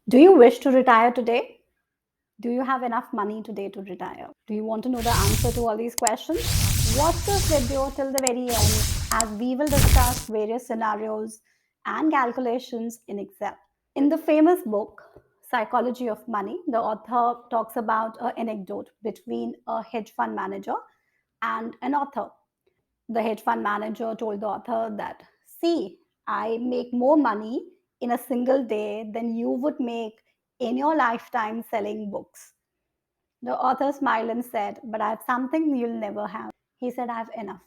Do you wish to retire today? Do you have enough money today to retire? Do you want to know the answer to all these questions? Watch this video till the very end as we will discuss various scenarios and calculations in Excel. In the famous book, Psychology of Money, the author talks about an anecdote between a hedge fund manager and an author. The hedge fund manager told the author that, see, I make more money in a single day than you would make in your lifetime selling books. The author smiled and said, but I have something you'll never have. He said, I have enough.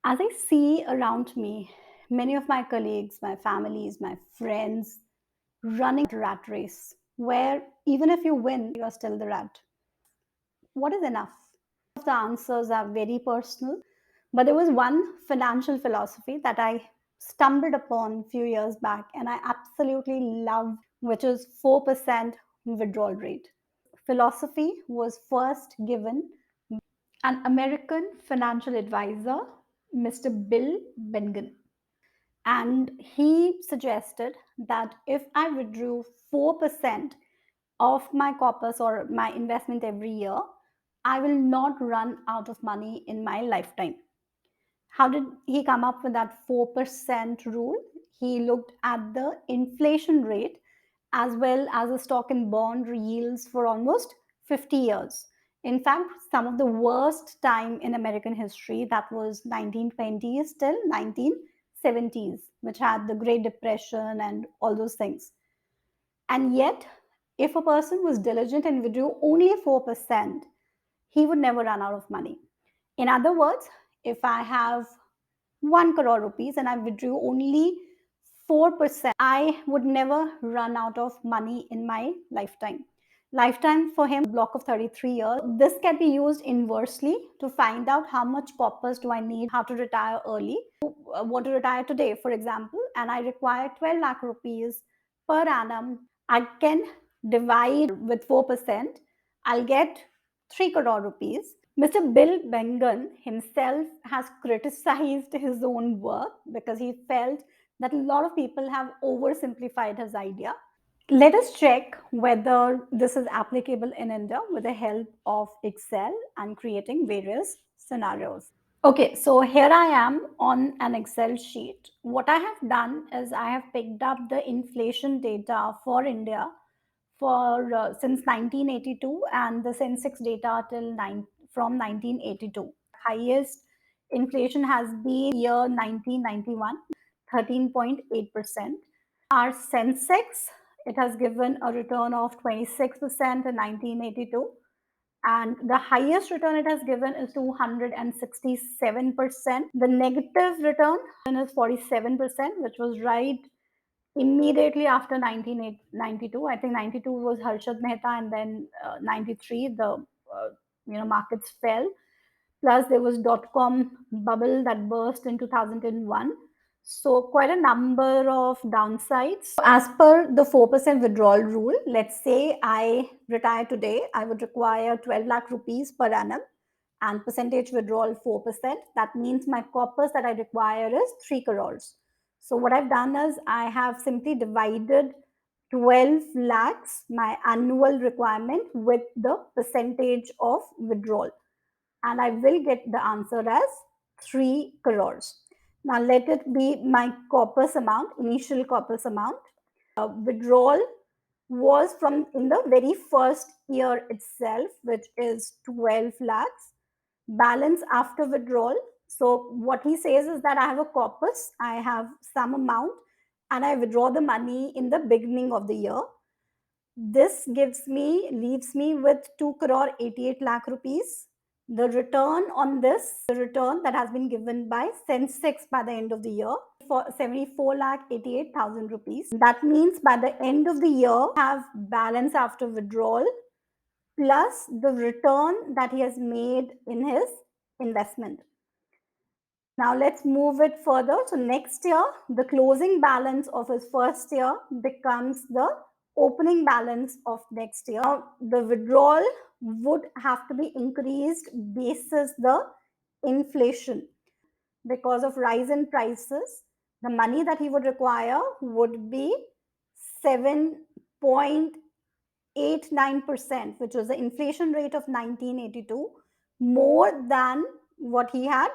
As I see around me, many of my colleagues, my families, my friends running a rat race where even if you win, you are still the rat. What is enough? The answers are very personal, but there was one financial philosophy that I stumbled upon a few years back and I absolutely love, which is 4% withdrawal rate. Philosophy was first given an American financial advisor, Mr. Bill Bengen. And he suggested that if I withdrew 4% of my corpus or my investment every year, I will not run out of money in my lifetime. How did he come up with that 4% rule? He looked at the inflation rate as well as the stock and bond yields for almost 50 years. In fact, some of the worst time in American history, that was 1920s till 1970s, which had the Great Depression and all those things. And yet, if a person was diligent and withdrew only 4%, he would never run out of money. In other words, if I have 1 crore rupees and I withdrew only 4%, I would never run out of money in my lifetime. Lifetime for him, block of 33 years. This can be used inversely to find out how much corpus do I need, how to retire early. Want to retire today, for example, and I require 12 lakh rupees per annum. I can divide with 4%. I'll get 3 crore rupees. Mr. Bill Bengen himself has criticized his own work because he felt that a lot of people have oversimplified his idea. Let us check whether this is applicable in India with the help of Excel and creating various scenarios. Okay, so here I am on an Excel sheet. What I have done is I have picked up the inflation data for India for since 1982 and the Sensex data from 1982. Highest inflation has been year 1991, 13.8%. Our Sensex, it has given a return of 26% in 1982, and the highest return it has given is 267%. The negative return is 47%, which was right immediately after 1992. I think 92 was Harshad Mehta, and then 93 the markets fell. Plus there was dot-com bubble that burst in 2001. So quite a number of downsides. As per the 4% withdrawal rule, let's say I retire today, I would require 12 lakh rupees per annum and percentage withdrawal 4%. That means my corpus that I require is 3 crores. So what I've done is I have simply divided 12 lakhs, my annual requirement, with the percentage of withdrawal. And I will get the answer as 3 crores. Now let it be my corpus amount, initial corpus amount. Withdrawal was from in the very first year itself, which is 12 lakhs. Balance after withdrawal. So what he says is that I have a corpus, I have some amount, and I withdraw the money in the beginning of the year. This leaves me with 2 crore 88 lakh rupees. The return on this, the return that has been given by Sensex by the end of the year, for 74 lakh 88,000 rupees. That means by the end of the year, have balance after withdrawal plus the return that he has made in his investment. Now let's move it further. So next year, the closing balance of his first year becomes the opening balance of next year. Now, the withdrawal would have to be increased basis the inflation. Because of rise in prices, the money that he would require would be 7.89%, which was the inflation rate of 1982, more than what he had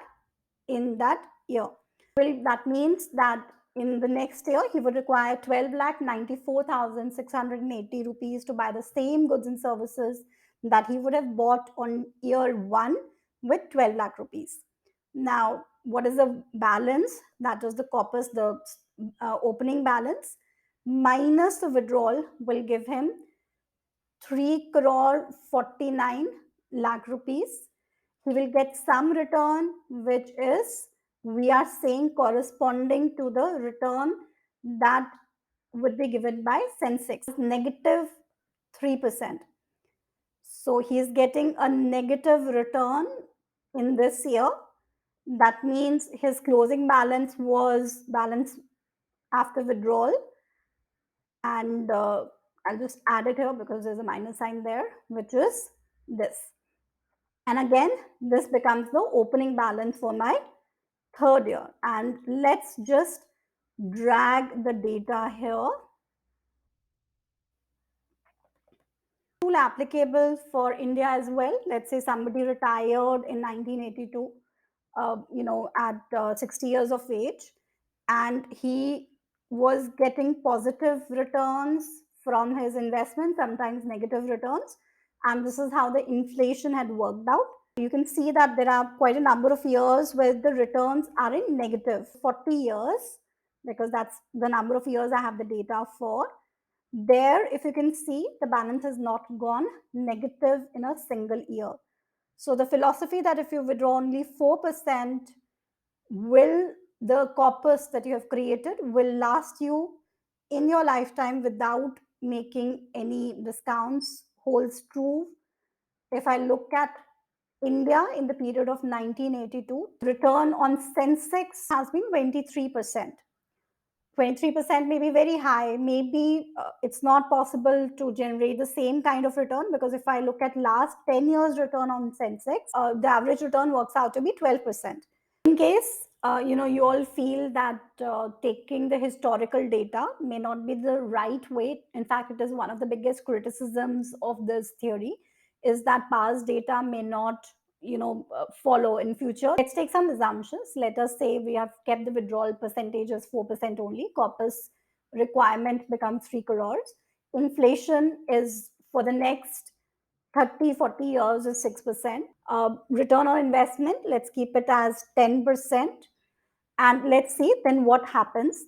in that year. Well, that means that in the next year, he would require 12,94,680 rupees to buy the same goods and services that he would have bought on year one with 12 lakh rupees. Now, what is the balance? That is the corpus, the opening balance minus the withdrawal will give him 3 crore 49 lakh rupees. He will get some return, which is, we are saying, corresponding to the return that would be given by Sensex, negative 3%. So he is getting a negative return in this year. That means his closing balance was balance after withdrawal. And I'll just add it here because there's a minus sign there, which is this. And again, this becomes the opening balance for my third year. And let's just drag the data here. Rule applicable for India as well. Let's say somebody retired in 1982, at 60 years of age, and he was getting positive returns from his investment, sometimes negative returns. And this is how the inflation had worked out. You can see that there are quite a number of years where the returns are in negative. 40 years, because that's the number of years I have the data for. There, if you can see, the balance has not gone negative in a single year. So the philosophy that if you withdraw only 4%, will the corpus that you have created will last you in your lifetime without making any discounts holds true. If I look at India in the period of 1982, return on Sensex has been 23%. 23% may be very high. Maybe it's not possible to generate the same kind of return, because if I look at last 10 years return on Sensex, the average return works out to be 12%. In case you all feel that taking the historical data may not be the right way. In fact, it is one of the biggest criticisms of this theory, is that past data may not follow in future. Let's take some assumptions. Let us say we have kept the withdrawal percentage as 4% only. Corpus requirement becomes 3 crores. Inflation is for the next 30-40 years is 6%. Return on investment, let's keep it as 10%. And let's see then what happens.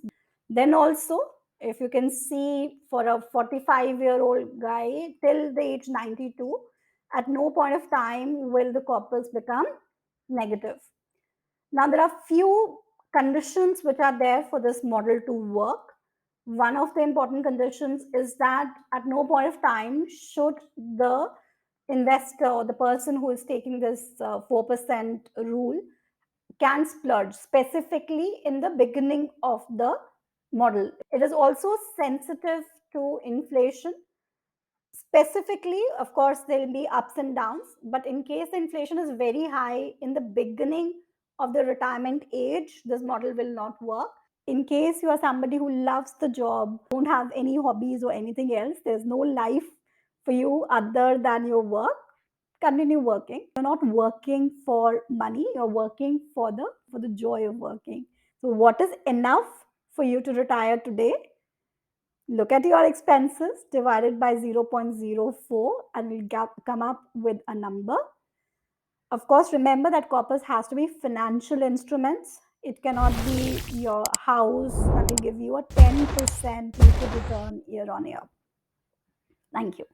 Then also, if you can see, for a 45-year-old guy till the age 92, at no point of time will the corpus become negative. Now, there are few conditions which are there for this model to work. One of the important conditions is that at no point of time should the investor or the person who is taking this 4% rule can splurge, specifically in the beginning of the model. It is also sensitive to inflation. Specifically, of course, there will be ups and downs, but in case the inflation is very high in the beginning of the retirement age, this model will not work. In case you are somebody who loves the job, don't have any hobbies or anything else, there's no life for you other than your work, continue working. You're not working for money, you're working for the joy of working. So what is enough for you to retire today? Look at your expenses divided by 0.04 and we'll come up with a number. Of course, remember that corpus has to be financial instruments. It cannot be your house that will give you a 10% return year on year. Thank you.